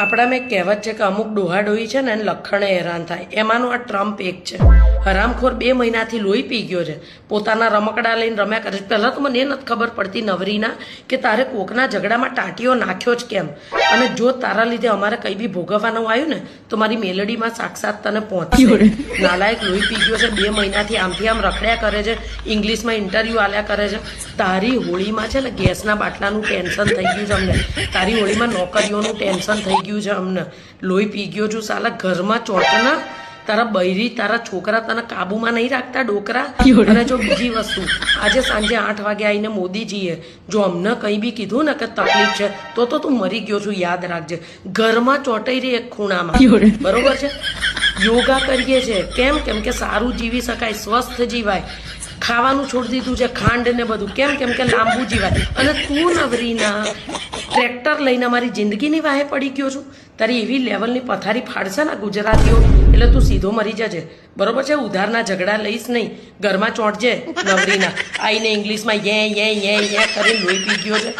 આપણામાં એક કહેવત છે કે અમુક ડોહાડોહી છે ને એને લખણે હેરાન થાય. એમાંનો આ ટ્રમ્પ એક છે. હરામખોર 2 મહિનાથી લોહી પી ગયો છે. પોતાના રમકડા લઈને રમ્યા કરે છે. પહેલાં તો મને એ નથી ખબર પડતી નવરીના કે તારે કોકના ઝઘડામાં ટાંટીઓ નાખ્યો જ કેમ. અને જો તારા લીધે અમારે કંઈ બી ભોગવવાનું આવ્યું ને તો મારી મેલડીમાં સાક્ષાત તને પહોંચશે. નાલાયક લોહી પી ગયો છે. 2 મહિનાથી આમથી આમ રખડ્યા કરે છે. ઇંગ્લિશમાં ઇન્ટરવ્યૂ આલ્યા કરે છે. તારી હોળીમાં છે ને ગેસના બાટલાનું ટેન્શન થઈ ગયું છે અમને. તારી હોળીમાં નોકરીઓનું ટેન્શન થઈ ગયું છે અમને. લોહી પી ગયો છું સાલા ઘરમાં ચોટના. તારા બૈરી તારા છોકરા તને કાબુમાં નહીં રાખતા ડોકરા. અને જો બીજી વસ્તુ આજે સાંજે 8 વાગે આવીને મોદીજીએ જો અમને કંઈ બી કીધું ને કે તકલીફ છે તો તું મરી ગયો છું યાદ રાખજે. ઘરમાં ચોંટાઈ રહી એક ખૂણામાં. બરોબર છે. યોગા કરીએ છીએ કેમ કે સારું જીવી શકાય, સ્વસ્થ જીવાય. ખાવાનું છોડી દીધું છે ખાંડ ને બધું કેમ કે લાંબુ જીવાય. અને તું નવરીના ટ્રેક્ટર લઈને મારી જિંદગીની વાહે પડી ગયો છું. તારી એવી લેવલની પથારી ફાડશે ને ગુજરાતીઓ એટલે તું સીધો મરી જજે. બરોબર છે. ઉધારના ઝઘડા લઈશ નહીં. ઘરમાં ચોંટજે નવરીના. આઈને ઇંગ્લિશમાં યે કરીને લોહી પી ગયો છે.